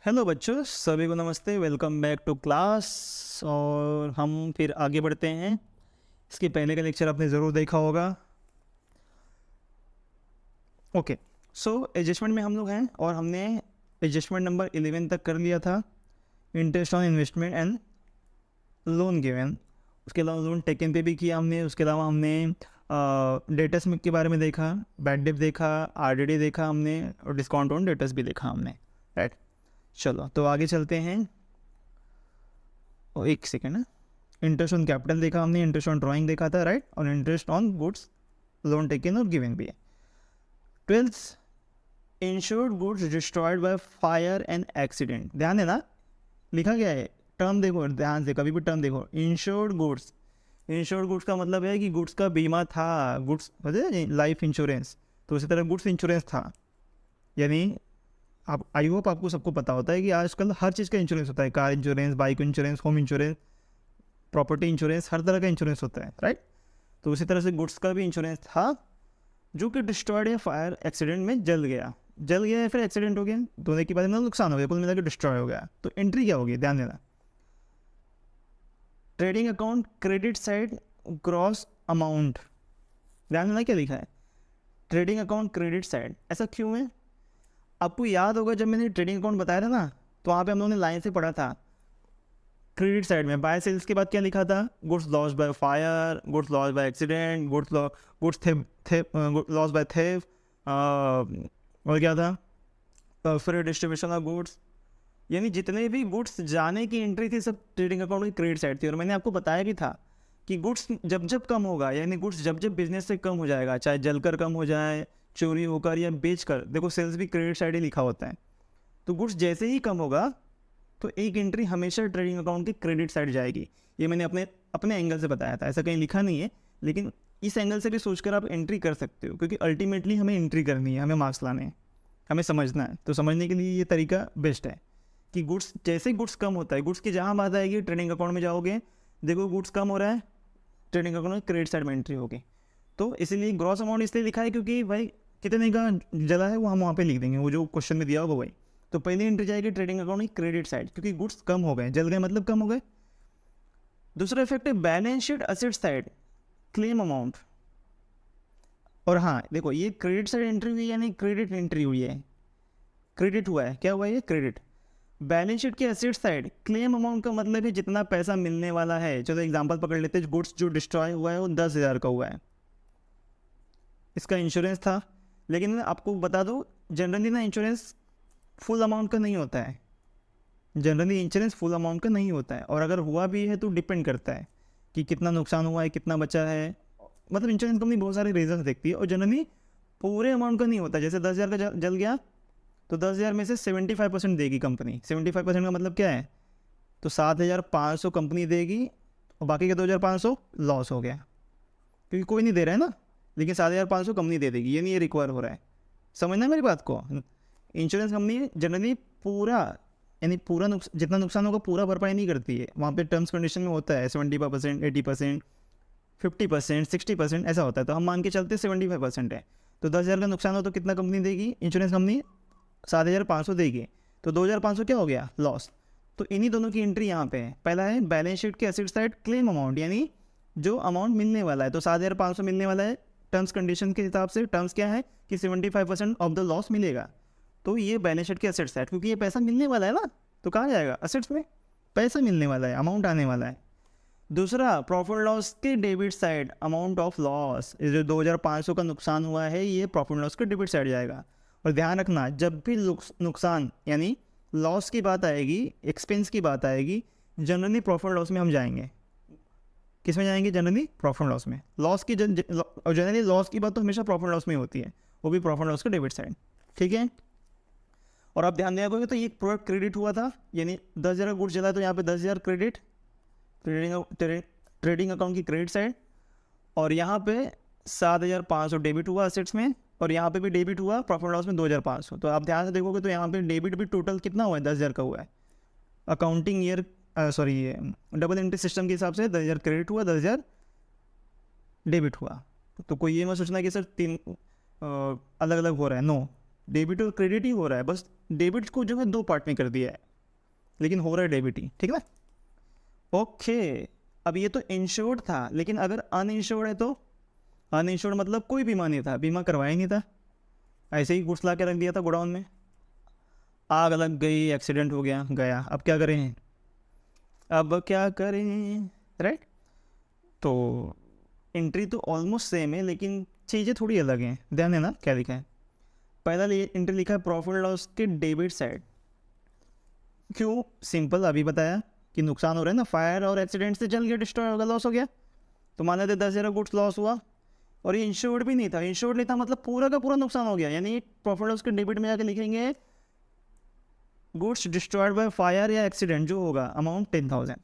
Hello बच्चों, सभी को नमस्ते। Welcome back to class. और हम फिर आगे बढ़ते हैं। इसके पहले का लेक्चर आपने ज़रूर देखा होगा। ओके, सो एडजस्टमेंट में हम लोग हैं और हमने एडजस्टमेंट नंबर 11 तक कर लिया था। Interest on investment and loan given. उसके अलावा लोन टेकन पे भी किया हमने। उसके अलावा हमने डेटस के बारे में देखा, बैड डेट देखा, आरडीडी देखा हमने, और डिस्काउंट ऑन डेटस भी देखा हमने। राइट, चलो तो आगे चलते हैं। और एक सेकेंड है, इंटरेस्ट ऑन कैपिटल देखा हमने, इंटरेस्ट ऑन ड्राइंग देखा था, राइट, और interest on goods loan taken और गिवन भी है। 12th, insured goods destroyed by fire and accident. ध्यान देना, लिखा गया है, टर्म देखो ध्यान से, कभी भी टर्म देखो। इंश्योर्ड गुड्स, इंश्योर्ड गुड्स का मतलब है कि गुड्स का बीमा था। गुड्स मतलब लाइफ इंश्योरेंस, तो उसी तरह गुड्स इंश्योरेंस था। यानी आप, आई होप आपको सबको पता होता है कि आजकल हर चीज़ का इंश्योरेंस होता है। Car insurance, bike insurance, home insurance, property insurance, हर तरह का इंश्योरेंस होता है, राइट। तो उसी तरह से गुड्स का भी इंश्योरेंस था, जो कि डिस्ट्रॉयड या फायर एक्सीडेंट में जल गया या फिर एक्सीडेंट हो गया, दोनों की बात में नुकसान हो गया, कुल मिला के डिस्ट्रॉय हो गया। तो एंट्री क्या होगी, ध्यान देना। Trading account credit side gross amount. ध्यान देना क्या लिखा है, ट्रेडिंग अकाउंट क्रेडिट साइड। ऐसा क्यों है? आपको याद होगा जब मैंने ट्रेडिंग अकाउंट बताया था ना, तो वहाँ पे हम लोगों ने लाइन से पढ़ा था, क्रेडिट साइड में बाय सेल्स के बाद क्या लिखा था, goods loss by fire, goods loss by accident, goods loss by theft, और क्या था, फिर डिस्ट्रीब्यूशन ऑफ गुड्स। यानी जितने भी गुड्स जाने की एंट्री थी सब ट्रेडिंग अकाउंट की क्रेडिट साइड थी। और मैंने आपको बताया भी था कि गुड्स जब जब कम होगा, यानी गुड्स जब जब बिजनेस से कम हो जाएगा, चाहे जलकर कम हो जाए, चोरी होकर या बेच कर, देखो सेल्स भी क्रेडिट साइड ही लिखा होता है। तो गुड्स जैसे ही कम होगा तो एक एंट्री हमेशा ट्रेडिंग अकाउंट की क्रेडिट साइड जाएगी। ये मैंने अपने अपने एंगल से बताया था, ऐसा कहीं लिखा नहीं है, लेकिन इस एंगल से भी सोचकर आप एंट्री कर सकते हो, क्योंकि अल्टीमेटली हमें एंट्री करनी है, हमें मार्क्स लाने हैं, हमें समझना है। तो समझने के लिए ये तरीका बेस्ट है कि गुड्स जैसे गुड्स कम होता है, गुड्स की जहाँ बात आएगी ट्रेडिंग अकाउंट में जाओगे, देखो गुड्स कम हो रहा है, ट्रेडिंग अकाउंट में क्रेडिट साइड में एंट्री होगी। तो इसीलिए ग्रॉस अमाउंट इसलिए लिखा है क्योंकि भाई कितने का जला है वो हम वहाँ पे लिख देंगे, वो जो क्वेश्चन में दिया होगा वही। तो पहली एंट्री जाएगी ट्रेडिंग अकाउंट की क्रेडिट साइड, क्योंकि गुड्स कम हो गए, जल गए मतलब कम हो गए। दूसरा इफेक्ट है balance sheet asset side claim amount. और हाँ देखो, ये क्रेडिट साइड एंट्री हुई है, यानी क्रेडिट एंट्री हुई है, क्रेडिट हुआ है, क्या हुआ है ये, क्रेडिट। बैलेंस शीट के असेट साइड क्लेम अमाउंट का मतलब है जितना पैसा मिलने वाला है। चलो एग्जांपल पकड़ लेते हैं, गुड्स जो डिस्ट्रॉय हुआ है वो 10,000 का हुआ है, इसका इंश्योरेंस था। लेकिन आपको बता दो, जनरली ना इंश्योरेंस फुल अमाउंट का नहीं होता है, जनरली इंश्योरेंस फुल अमाउंट का नहीं होता है। और अगर हुआ भी है तो डिपेंड करता है कि कितना नुकसान हुआ है, कितना बचा है। मतलब इंश्योरेंस कंपनी बहुत सारे रीजन देखती है, और जनरली पूरे अमाउंट का नहीं होता। जैसे 10,000 का जल गया तो 10,000 में से 75% देगी कंपनी। 75% का मतलब क्या है, तो 7,500 कंपनी देगी, और बाकी का 2,500 लॉस हो गया, क्योंकि कोई नहीं दे रहा है ना, लेकिन 7,500 कंपनी दे देगी। ये नहीं, ये रिक्वायर हो रहा है, समझना मेरी बात को। इंश्योरेंस कंपनी जनरली पूरा, यानी पूरा जितना नुकसान होगा पूरा भरपाई नहीं करती है। वहाँ पे टर्म्स कंडीशन में होता है 75%, 80%, 50%, 60% ऐसा होता है। तो हम मान के चलते 75% है, तो 10,000 का नुकसान हो तो कितना कंपनी देगी, इंश्योरेंस कंपनी 7,500 देगी। तो 2,500 क्या हो गया, लॉस। तो इन्हीं दोनों की एंट्री यहाँ पे है। पहला है बैलेंस शीट के एसेट साइड क्लेम अमाउंट, यानी जो अमाउंट मिलने वाला है, तो 7,500 मिलने वाला है। टर्म्स कंडीशन के हिसाब से टर्म्स क्या है कि 75% ऑफ द लॉस मिलेगा। तो ये बैलेंस शीट के एसेट साइड, क्योंकि ये पैसा मिलने वाला है ना, तो कहाँ जाएगा, असेट्स में पैसा मिलने वाला है, अमाउंट आने वाला है। दूसरा प्रॉफिट लॉस के debit side amount of loss, ये जो 2,500 का नुकसान हुआ है ये प्रॉफिट लॉस के डेबिट साइड जाएगा। और ध्यान रखना, जब भी नुकसान यानी लॉस की बात आएगी, एक्सपेंस की बात आएगी, जनरली प्रॉफिट लॉस में हम जाएंगे। किस में जाएंगे, जनरली प्रॉफिट लॉस में। लॉस की और जनरली लॉस की बात तो हमेशा प्रॉफिट लॉस में होती है, वो भी प्रॉफिट लॉस का डेबिट साइड, ठीक है। और आप ध्यान देगा तो ये प्रोडक्ट क्रेडिट हुआ था, यानी 10,000 का गुड्स चला तो यहाँ पे 10,000 क्रेडिट, ट्रेडिंग अकाउंट की क्रेडिट साइड। और यहाँ पे 7,500 डेबिट हुआ असेट्स में, और यहाँ पे भी डेबिट हुआ प्रॉफिट लॉस में 2,500। तो आप ध्यान से देखोगे तो यहाँ पे डेबिट भी टोटल कितना हुआ है, 10,000 का हुआ है। अकाउंटिंग ईयर सॉरी ये डबल एंट्री सिस्टम के हिसाब से 10,000 क्रेडिट हुआ, 10,000 डेबिट हुआ। तो कोई ये मत सोचना कि सर तीन अलग अलग हो रहा है, नो, डेबिट और क्रेडिट ही हो रहा है, बस डेबिट को जो है 2 पार्ट में कर दिया है, लेकिन हो रहा है डेबिट ही, ठीक है ना। ओके, अब ये तो इंश्योर्ड था, लेकिन अगर अनइंश्योर्ड है तो अनइंश्योर्ड मतलब कोई बीमा नहीं था, बीमा करवाया ही नहीं था, ऐसे ही गुड्स ला के रख दिया था गोडाउन में, आग लग गई, एक्सीडेंट हो गया, गया, अब क्या करें, अब क्या करें, राइट। तो एंट्री तो ऑलमोस्ट सेम है, लेकिन चीज़ें थोड़ी अलग हैं, ध्यान देना क्या लिखा है। पहला एंट्री लिखा है प्रॉफिट लॉस के डेबिट साइड, क्यों, सिंपल, अभी बताया कि नुकसान हो रहा है ना, फायर और एक्सीडेंट से जल गया, डिस्ट्रॉय हो गया, लॉस हो गया, तो मान लेते 10,000 गुड्स लॉस हुआ, और ये इंश्योर्ड भी नहीं था, इंश्योर्ड नहीं था मतलब पूरा का पूरा नुकसान हो गया, यानी प्रॉफिट लॉस के डेबिट में जाके लिखेंगे गुड्स डिस्ट्रॉयड बाय फायर या एक्सीडेंट जो होगा अमाउंट 10,000,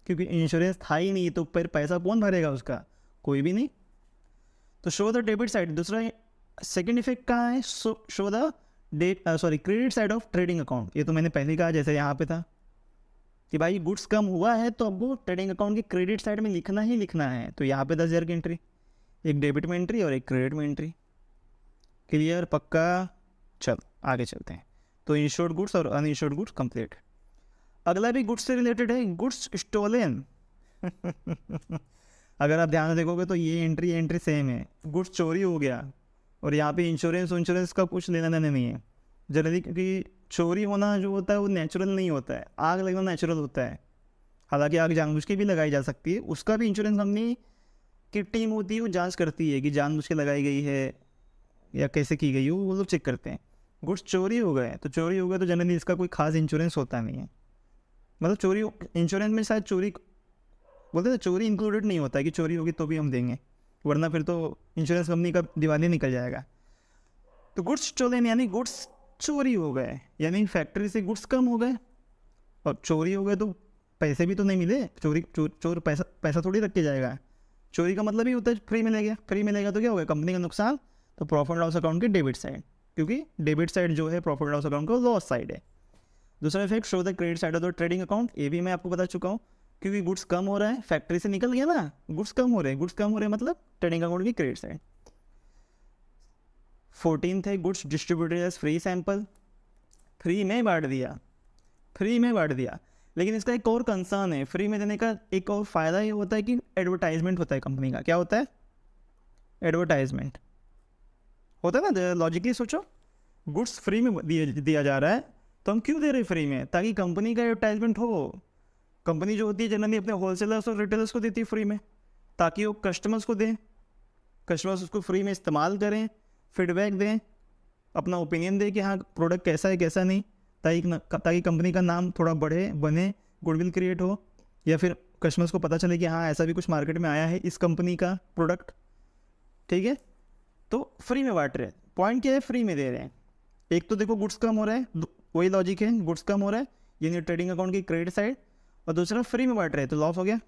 क्योंकि इंश्योरेंस था ही नहीं, तो फिर पैसा कौन भरेगा उसका, कोई भी नहीं। तो शो द डेबिट साइड, दूसरा सेकंड इफेक्ट कहाँ है, show the credit side of trading account, ये तो मैंने पहले कहा जैसे यहाँ पे था कि भाई गुड्स कम हुआ है तो अब वो ट्रेडिंग अकाउंट की क्रेडिट साइड में लिखना ही लिखना है, तो यहाँ पे 10,000 की एंट्री, एक डेबिट में एंट्री और एक क्रेडिट में एंट्री, क्लियर, पक्का, चल आगे चलते हैं। तो इंश्योर्ड गुड्स और अनइंश्योर्ड गुड्स कंप्लीट। अगला भी गुड्स से रिलेटेड है, गुड्स स्टोलन अगर आप ध्यान से देखोगे तो ये एंट्री सेम है, गुड्स चोरी हो गया, और यहाँ पे इंश्योरेंस का कुछ लेना देना नहीं है जनरली, क्योंकि चोरी होना जो होता है वो नेचुरल नहीं होता है, आग लगना नेचुरल होता है, हालांकि आग जानबूझ के भी लगाई जा सकती है, उसका भी इंश्योरेंस कंपनी की टीम होती है, वो जांच करती है कि जानबूझ के लगाई गई है या कैसे की गई है, वो लोग चेक करते हैं। गुड्स चोरी हो गए तो जनरली इसका कोई खास इंश्योरेंस होता नहीं है, मतलब चोरी इंश्योरेंस में शायद चोरी बोलते हैं, चोरी इंक्लूडेड नहीं होता है कि चोरी होगी तो भी हम देंगे, वरना फिर तो इंश्योरेंस कंपनी का दिवाली निकल जाएगा। तो गुड्स स्टोलन यानी गुड्स चोरी हो गए, यानी फैक्ट्री से गुड्स कम हो गए, और चोरी हो गए तो पैसे भी तो नहीं मिले, चोर पैसा थोड़ी रख के जाएगा, चोरी का मतलब ही होता है फ्री में ले गया, फ्री में लेगा तो क्या हो गया, कंपनी का नुकसान, तो प्रॉफिट लॉस अकाउंट के डेबिट साइड, क्योंकि डेबिट साइड जो है प्रॉफिट लॉस अकाउंट का लॉस साइड है। दूसरा effect show the credit side of the trading account, ये भी मैं आपको बता चुका हूँ, क्योंकि गुड्स कम हो रहा है, फैक्ट्री से निकल गया ना, गुड्स कम हो रहे हैं मतलब ट्रेडिंग अकाउंट की क्रेडिट साइड। 14th है goods distributed as free sample, free में बांट दिया, लेकिन इसका एक और कंसर्न है, फ्री में देने का एक और फ़ायदा ये होता है कि एडवर्टाइजमेंट होता है कंपनी का, क्या होता है, एडवर्टाइजमेंट होता है ना, लॉजिकली सोचो, गुड्स फ्री में दिया जा रहा है तो हम क्यों दे रहे हैं फ्री में, ताकि कंपनी का एडवर्टाइजमेंट हो, कंपनी जो होती है जनरली अपने होलसेलर्स और रिटेलर्स को देती है फ्री में, ताकि वो कस्टमर्स को दें, कस्टमर्स उसको फ्री में इस्तेमाल करें, फीडबैक दें, अपना ओपिनियन दें कि हाँ प्रोडक्ट कैसा है कैसा नहीं, ताकि कंपनी का नाम थोड़ा बढ़े, बने, गुडविल क्रिएट हो, या फिर कस्टमर्स को पता चले कि हाँ ऐसा भी कुछ मार्केट में आया है इस कंपनी का प्रोडक्ट, ठीक है। तो फ्री में बांट रहे हैं, पॉइंट क्या है, फ्री में दे रहे हैं, एक तो देखो गुड्स कम हो रहा है, वही लॉजिक है, गुड्स कम हो रहा है यानी ट्रेडिंग अकाउंट की क्रेडिट साइड, और दूसरा फ्री में बांट रहे हैं तो लॉस हो गया।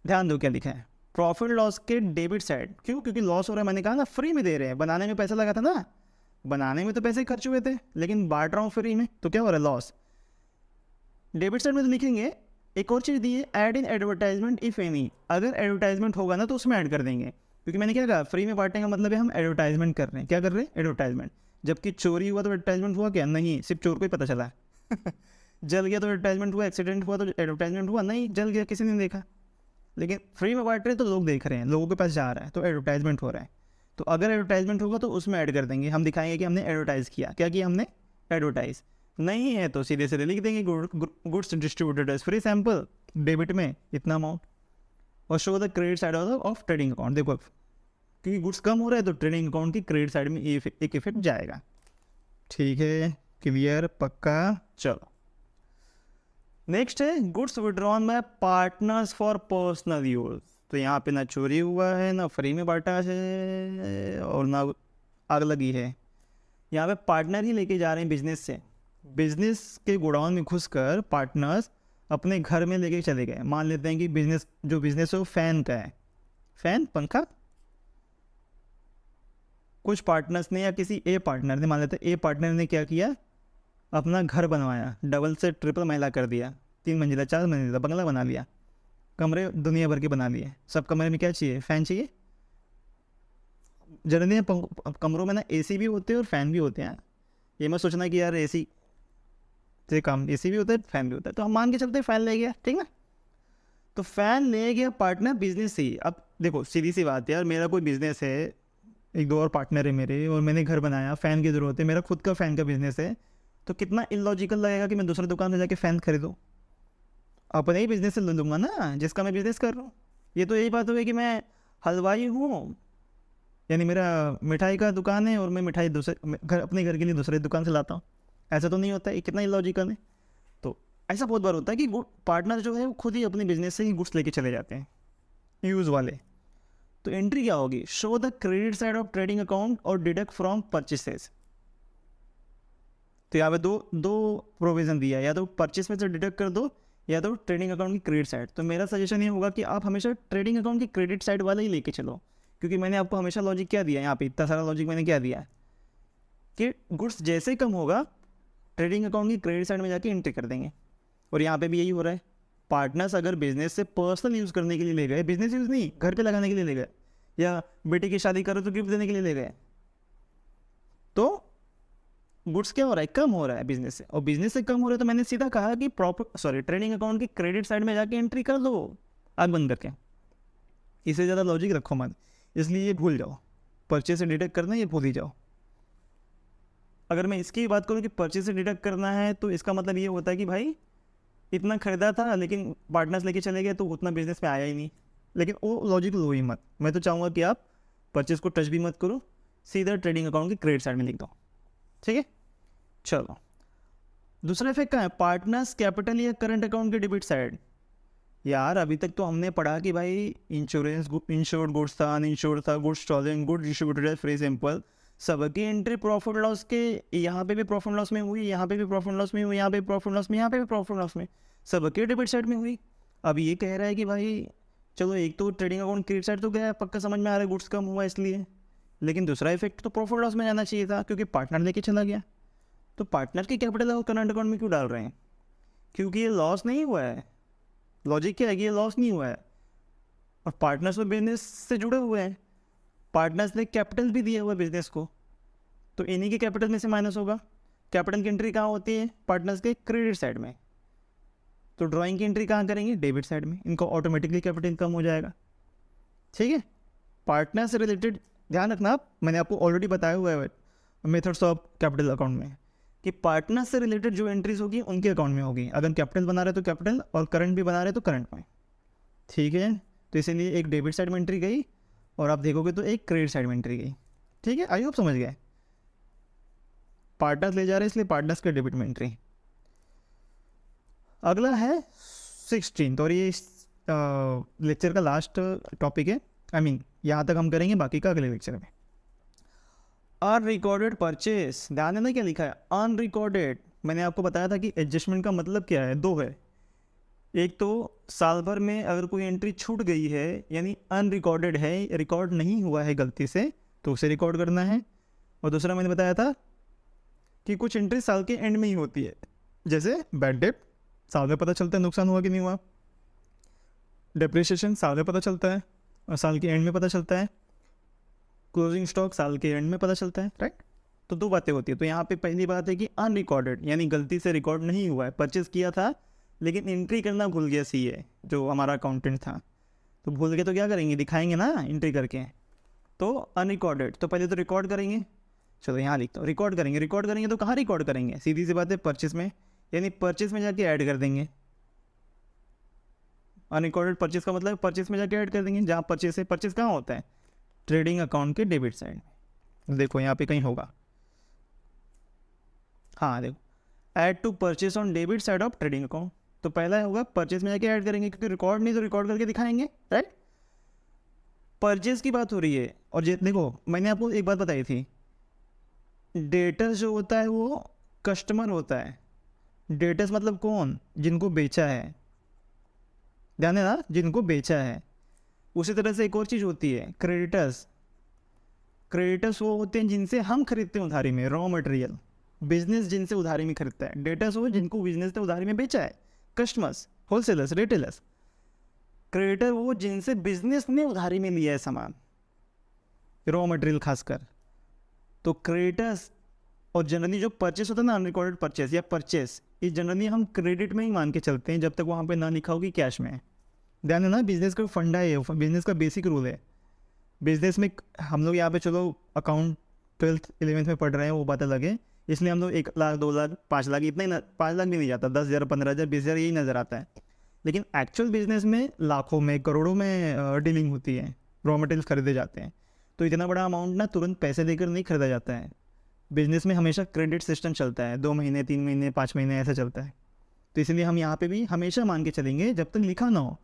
ध्यान दो क्या लिखा है, प्रॉफिट लॉस के डेबिट साइड, क्यों, क्योंकि लॉस हो रहा है, मैंने कहा ना फ्री में दे रहे हैं, बनाने में पैसा लगा था ना, बनाने में तो पैसे खर्च हुए थे, लेकिन बांट रहा हूँ फ्री में, तो क्या हो रहा है, लॉस। डेबिट साइड में तो लिखेंगे, एक और चीज़ दी है, add in advertisement if any, अगर एडवर्टाइजमेंट होगा ना तो उसमें ऐड कर देंगे, क्योंकि मैंने क्या कहा, फ्री में बांटने का मतलब है हम एडवर्टाइजमेंट कर रहे हैं, क्या कर रहे हैं, एडवर्टाइजमेंट, जबकि चोरी हुआ तो एडवर्टाइजमेंट हुआ क्या, नहीं, सिर्फ चोर को ही पता चला जल गया तो एडवर्टाइजमेंट हुआ, एक्सीडेंट हुआ तो एडवर्टाइजमेंट हुआ, नहीं जल गया किसी ने देखा, लेकिन फ्री में बांट रहे हैं तो लोग देख रहे हैं, लोगों के पास जा रहा है, तो एडवर्टाइजमेंट हो रहा है, तो अगर एडवर्टाइजमेंट होगा तो उसमें ऐड कर देंगे, हम दिखाएंगे कि हमने एडवर्टाइज़ किया, क्या किया हमने, एडवर्टाइज, नहीं है तो सीधे सीधे लिख देंगे goods distributed as free sample, debit में इतना अमाउंट, और show the credit side of trading account, देखो क्योंकि गुड्स कम हो रहा है तो ट्रेडिंग अकाउंट की क्रेडिट साइड में एक इफेक्ट जाएगा, ठीक है, क्लियर, पक्का, चलो नेक्स्ट है goods withdrawn bye partners for personal use, तो यहाँ पे ना चोरी हुआ है, ना फ्री में बांटा है, और ना आग लगी है, यहाँ पे पार्टनर ही लेके जा रहे हैं बिजनेस से, बिजनेस के गोडाउन में घुसकर पार्टनर्स अपने घर में लेके चले गए, मान लेते हैं कि बिजनेस है वो फैन का है, फैन पंखा, कुछ पार्टनर्स ने या किसी ए पार्टनर ने, मान लेते हैं ए पार्टनर ने क्या किया, अपना घर बनवाया, डबल से ट्रिपल महिला कर दिया, 3 मंजिला 4 मंजिला बंगला बना लिया, कमरे दुनिया भर के बना लिए, सब कमरे में क्या चाहिए, फ़ैन चाहिए, जनरली कमरों में ना एसी भी होते हैं और फैन भी होते हैं। ये मत सोचना कि यार एसी से काम, एसी भी होता है फैन भी होता है। तो हम मान के चलते फैन ले गया, ठीक ना। तो फैन ले गया पार्टनर बिजनेस से ही। अब देखो सीधी सी बात है यार, मेरा कोई बिजनेस है, एक दो और पार्टनर है मेरे, और मैंने घर बनाया, फ़ैन की ज़रूरत है, मेरा खुद का फ़ैन का बिजनेस है, तो कितना इलॉजिकल लगेगा कि मैं दूसरी दुकान से जाके फ़ैन खरीदूँ। अपने ही बिजनेस से ले लूँगा ना, जिसका मैं बिजनेस कर रहा हूँ। ये तो यही बात हो गई कि मैं हलवाई हूँ, यानी मेरा मिठाई का दुकान है और मैं मिठाई दूसरे घर, अपने घर के लिए दूसरे दुकान से लाता हूँ। ऐसा तो नहीं होता है, कितना इलॉजिकल है। तो ऐसा बहुत बार होता है कि पार्टनर जो है वो खुद ही अपने बिजनेस से ही गुड्स लेके चले जाते हैं, यूज़ वाले। तो एंट्री क्या होगी, show the credit side of trading account और डिडक्ट फ्रॉम परचेसेस। तो यहाँ पे दो दो प्रोविज़न दिया है, या तो परचेस में से डिडक्ट कर दो या तो ट्रेडिंग अकाउंट की क्रेडिट साइड। तो मेरा सजेशन ये होगा कि आप हमेशा ट्रेडिंग अकाउंट की क्रेडिट साइड वाला ही लेके चलो, क्योंकि मैंने आपको हमेशा लॉजिक क्या दिया है, यहाँ पे इतना सारा लॉजिक मैंने क्या दिया है कि गुड्स जैसे कम होगा ट्रेडिंग अकाउंट की क्रेडिट साइड में जाके एंट्री कर देंगे। और यहाँ पे भी यही हो रहा है। पार्टनर्स अगर बिजनेस से पर्सनल यूज़ करने के लिए ले गए, बिजनेस यूज़ नहीं, घर पे लगाने के लिए ले गए, या बेटे की शादी करो तो गिफ्ट देने के लिए ले गए, तो गुड्स क्या हो रहा है, कम हो रहा है बिजनेस से। और बिजनेस से कम हो रहा है तो मैंने सीधा कहा कि ट्रेडिंग अकाउंट की क्रेडिट साइड में जाके एंट्री कर दो, आग बंद करके। इससे ज़्यादा लॉजिक रखो मत, इसलिए ये भूल जाओ। परचेज से डिडक्ट करना ये भूल ही जाओ। अगर मैं इसकी बात करूँ कि परचेज से डिडक्ट करना है, तो इसका मतलब ये होता है कि भाई इतना खरीदा था लेकिन पार्टनर्स लेके चले गए तो उतना बिजनेस में आया ही नहीं। लेकिन वो लॉजिक लो ही मत। मैं तो चाहूँगा कि आप परचेज को टच भी मत करो, सीधा ट्रेडिंग अकाउंट की क्रेडिट साइड में लिख दो, ठीक है। चलो, दूसरा इफेक्ट क्या है, पार्टनर्स कैपिटल या करंट अकाउंट के डेबिट साइड। यार अभी तक तो हमने पढ़ा कि भाई इंश्योरेंस, इंश्योर्ड गुड्स था, अनइंश्योर्ड था, goods stolen, good distributed, free sample, सबकी एंट्री प्रॉफिट लॉस के, यहाँ पे भी प्रॉफिट लॉस में हुई, यहाँ पे भी प्रॉफिट लॉस में हुई, यहाँ पे प्रॉफिट लॉस में, यहाँ पे भी प्रॉफिट लॉस में, सबके डेबिट साइड में हुई। अब ये कह रहा है कि भाई चलो एक तो ट्रेडिंग अकाउंट क्रेडिट साइड तो गया, पक्का समझ में आ रहा है गुड्स कम हुआ इसलिए, लेकिन दूसरा इफेक्ट तो प्रॉफिट लॉस में जाना चाहिए था क्योंकि पार्टनर लेके चला गया। तो पार्टनर की कैपिटल और करंट अकाउंट में क्यों डाल रहे हैं, क्योंकि ये लॉस नहीं हुआ है। लॉजिक क्या है कि ये लॉस नहीं हुआ है और पार्टनर्स में बिजनेस से जुड़े हुए हैं, पार्टनर्स ने कैपिटल भी दिया हुआ है बिजनेस को, तो इन्हीं के कैपिटल में से माइनस होगा। कैपिटल की एंट्री कहाँ होती है, पार्टनर्स के क्रेडिट साइड में, तो ड्राइंग की एंट्री कहाँ करेंगे, डेबिट साइड में, इनको ऑटोमेटिकली कैपिटल कम हो जाएगा, ठीक है। पार्टनर से रिलेटेड ध्यान रखना आप, मैंने आपको ऑलरेडी बताया हुआ है मेथड्स ऑफ कैपिटल अकाउंट में, कि पार्टनर से रिलेटेड जो एंट्रीज होगी उनके अकाउंट में होगी। अगर कैपिटल बना रहे तो कैपिटल और करंट भी बना रहे तो करंट में, ठीक है। तो इसीलिए एक डेबिट साइड में एंट्री गई और आप देखोगे तो एक क्रेडिट साइड में एंट्री गई, ठीक है। आई होप समझ गए। पार्टनर्स ले जा रहे हैं इसलिए पार्टनर्स के डेबिट में एंट्री। अगला है 16, और ये लेक्चर का लास्ट टॉपिक है। यहाँ तक हम करेंगे, बाकी का अगले लेक्चर में। अनरिकॉर्डेड परचेस, ध्यान देना क्या लिखा है, अनरिकॉर्डेड। मैंने आपको बताया था कि एडजस्टमेंट का मतलब क्या है, दो है। एक तो साल भर में अगर कोई एंट्री छूट गई है यानी अनरिकॉर्डेड है, रिकॉर्ड नहीं हुआ है गलती से, तो उसे रिकॉर्ड करना है। और दूसरा मैंने बताया था कि कुछ एंट्री साल के एंड में ही होती है, जैसे बैड डेट साल में पता चलता है नुकसान हुआ कि नहीं हुआ, डेप्रिसिएशन साल में पता चलता है और साल के एंड में पता चलता है, क्लोजिंग स्टॉक साल के एंड में पता चलता है, राइट। तो दो बातें होती है। तो यहाँ पे पहली बात है कि अनरिकॉर्डेड यानी गलती से रिकॉर्ड नहीं हुआ है, परचेज किया था लेकिन एंट्री करना भूल गया सीए जो हमारा अकाउंटेंट था, तो भूल गए तो क्या करेंगे, दिखाएंगे ना एंट्री करके। तो अनरिकॉर्डेड, तो पहले तो रिकॉर्ड करेंगे। चलो यहाँ लिखता हूँ, रिकॉर्ड करेंगे। रिकॉर्ड करेंगे तो कहाँ रिकॉर्ड करेंगे, सीधी सी बात है परचेज में, यानी परचेज में जाके ऐड कर देंगे। अनरिकॉर्डेड परचेज का मतलब परचेज में जाके ऐड कर देंगे, जहाँ परचेज है। परचेज कहाँ होता है, ट्रेडिंग अकाउंट के डेबिट साइड में। देखो यहाँ पे कहीं होगा, हाँ देखो, add to purchase on debit side of trading account. तो पहला होगा परचेज में जाके ऐड करेंगे, क्योंकि रिकॉर्ड नहीं तो रिकॉर्ड करके दिखाएंगे, राइट। परचेज की बात हो रही है। और देखो मैंने आपको एक बात बताई थी, डेटर्स जो होता है वो कस्टमर होता है। डेटर्स मतलब कौन, जिनको बेचा है, ध्यान देना, जिनको बेचा है। उसी तरह से एक और चीज़ होती है क्रेडिटर्स। क्रेडिटर्स वो होते हैं जिनसे हम खरीदते हैं उधारी में, रॉ मटेरियल। बिजनेस जिनसे उधारी में खरीदता है। डेटर्स वो जिनको बिजनेस ने उधारी में बेचा है, कस्टमर्स, होलसेलर्स, रिटेलर्स। क्रेडिटर वो जिनसे बिजनेस ने उधारी में लिया है सामान। रॉ मटेरियल खासकर। तो क्रेडिटर्स और जनरली जो परचेस होता है ना, अनरिकॉर्डेड परचेस या परचेस, ये जनरली हम क्रेडिट में ही मान के चलते हैं जब तक वहाँ पे ना लिखा हो कि कैश में है। ध्यान देना, बिजनेस का फंडा है, बिजनेस का बेसिक रूल है। बिजनेस में हम लोग यहाँ पे चलो अकाउंट 12th 11th में पढ़ रहे हैं, वो बात अलग है, इसलिए हम लोग 1 लाख 2 लाख 5 लाख इतना ही 5 लाख भी नहीं जाता, 10,000 15,000 20,000 यही नज़र आता है। लेकिन एक्चुअल बिजनेस में लाखों में करोड़ों में डीलिंग होती है, रॉ मटेरियल खरीदे जाते हैं। तो इतना बड़ा अमाउंट ना तुरंत पैसे देकर नहीं खरीदा जाता है। बिजनेस में हमेशा क्रेडिट सिस्टम चलता है, 2 महीने 3 महीने 5 महीने ऐसा चलता है। तो इसलिए हम यहाँ पे भी हमेशा मान के चलेंगे, जब तक लिखा ना हो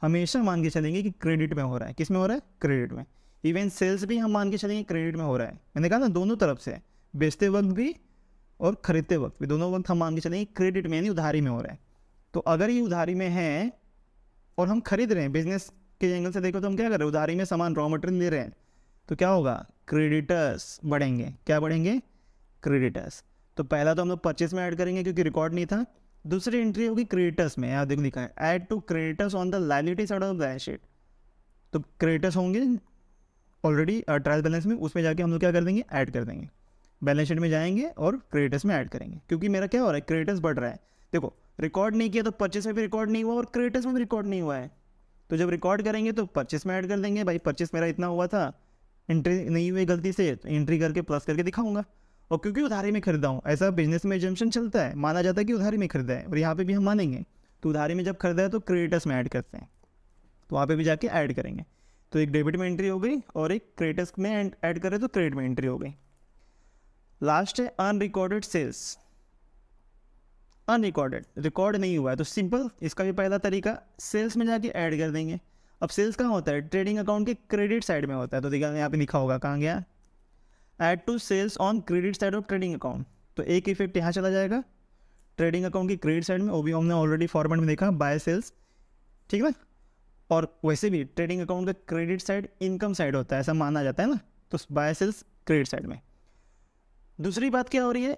हमेशा मान के चलेंगे कि क्रेडिट में हो रहा है। किस में हो रहा है? क्रेडिट में। इवन सेल्स भी हम मान के चलेंगे क्रेडिट में हो रहा है। मैंने कहा ना, दोनों तरफ से, बेचते वक्त भी और खरीदते वक्त भी, दोनों वक्त हम मान के चलेंगे क्रेडिट में यानी उधारी में हो रहा है। तो अगर ये उधारी में है और हम खरीद रहे हैं, बिजनेस के एंगल से देखो तो हम क्या कर रहे हैं, उधारी में सामान रॉ मटेरियल ले रहे हैं, तो क्या होगा? क्रेडिटर्स बढ़ेंगे। क्या बढ़ेंगे? क्रेडिटर्स। तो पहला तो हम लोग परचेस में ऐड करेंगे क्योंकि रिकॉर्ड नहीं था। दूसरी एंट्री होगी क्रेडिटर्स में, यहाँ देखो लिखा है add to creditors on the liability side of balance sheet. तो क्रेडिटर्स होंगे ऑलरेडी ट्रायल बैलेंस में, उसमें जाके हम लोग क्या कर देंगे? ऐड कर देंगे। बैलेंस शीट में जाएंगे और क्रेडिटर्स में ऐड करेंगे, क्योंकि मेरा क्या हो रहा है? क्रेडिटर्स बढ़ रहा है। देखो, रिकॉर्ड नहीं किया तो परचेस में भी रिकॉर्ड नहीं हुआ और क्रेडिटर्स में भी रिकॉर्ड नहीं हुआ है। तो जब रिकॉर्ड करेंगे तो परचेस में ऐड कर देंगे, भाई परचेस मेरा इतना हुआ था, एंट्री नहीं हुई गलती से, तो एंट्री करके प्लस करके दिखाऊंगा। और क्योंकि उधारी में खरीदा हूँ, ऐसा बिजनेस में एजम्पशन चलता है, माना जाता है कि उधारी में खरीदा है, और यहाँ पे भी हम मानेंगे। तो उधारी में जब खरीदा है तो क्रेडिटर्स में ऐड करते हैं, तो वहाँ पे भी जाके ऐड करेंगे। तो एक डेबिट में एंट्री हो गई और एक क्रेडिटर्स में ऐड करें तो क्रेडिट में एंट्री हो गई। लास्ट है अनरिकॉर्डेड सेल्स। अनरिकॉर्डेड, रिकॉर्ड नहीं हुआ है तो सिंपल, इसका भी पहला तरीका, सेल्स में जाके ऐड कर देंगे। अब सेल्स कहाँ होता है? ट्रेडिंग अकाउंट के क्रेडिट साइड में होता है। तो देखा यहाँ पे लिखा होगा, कहाँ गया? Add to sales on credit side of trading account. तो एक इफेक्ट यहाँ चला जाएगा ट्रेडिंग अकाउंट की क्रेडिट साइड में, वो भी हमने ऑलरेडी फॉर्मेट में देखा, बाय सेल्स, ठीक है ना। और वैसे भी ट्रेडिंग अकाउंट का क्रेडिट साइड इनकम साइड होता है, ऐसा माना जाता है ना, तो बाय सेल्स क्रेडिट साइड में। दूसरी बात क्या हो रही है?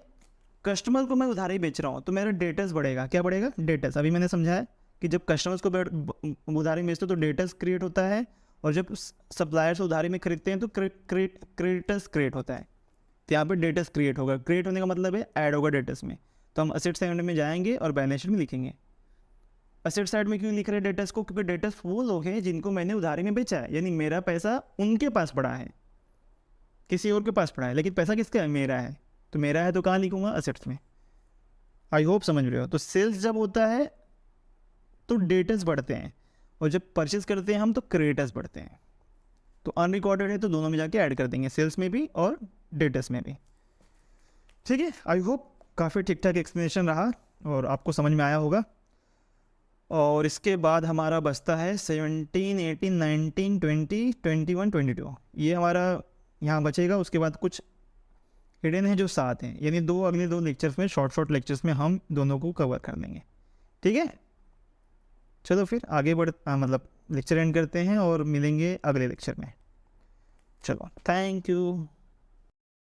कस्टमर को मैं उधारी बेच रहा हूँ तो मेरा डेटर्स बढ़ेगा। क्या बढ़ेगा? डेटर्स। अभी मैंने समझाया कि जब कस्टमर्स को उधारी बेचते हो तो डेटर्स क्रिएट होता है, और जब सप्लायर से उधारी में खरीदते हैं तो क्रेडिटर्स क्रिएट होता है। तो यहाँ पर डेटर्स क्रिएट होगा। क्रिएट होने का मतलब है ऐड होगा डेटर्स में। तो हम असेट साइड में जाएंगे और बैलेंस शीट में लिखेंगे। असेट साइड में क्यों लिख रहे हैं डेटर्स को? क्योंकि डेटर्स वो लोग हैं जिनको मैंने उधारी में बेचा है, यानी मेरा पैसा उनके पास पड़ा है, किसी और के पास पड़ा है, लेकिन पैसा किसका है? मेरा है। तो मेरा है तो कहाँ लिखूंगा? असेट्स में। आई होप समझ रहे हो। तो सेल्स जब होता है तो डेटर्स बढ़ते हैं, और जब परचेस करते हैं हम तो क्रेडिटर्स बढ़ते हैं। तो अनरिकॉर्डेड है तो दोनों में जाके ऐड कर देंगे, सेल्स में भी और डेटर्स में भी। ठीक है, आई होप काफ़ी ठीक ठाक एक्सप्लेनेशन रहा और आपको समझ में आया होगा। और इसके बाद हमारा बचता है 17, 18, 19, 20, 21, 22। ये हमारा यहाँ बचेगा। उसके बाद कुछ हिडन है जो 7 हैं, यानी अगले दो लेक्चर्स में, शॉर्ट लेक्चर्स में हम दोनों को कवर कर देंगे। ठीक है, चलो फिर आगे मतलब लेक्चर एंड करते हैं और मिलेंगे अगले लेक्चर में। चलो, थैंक यू।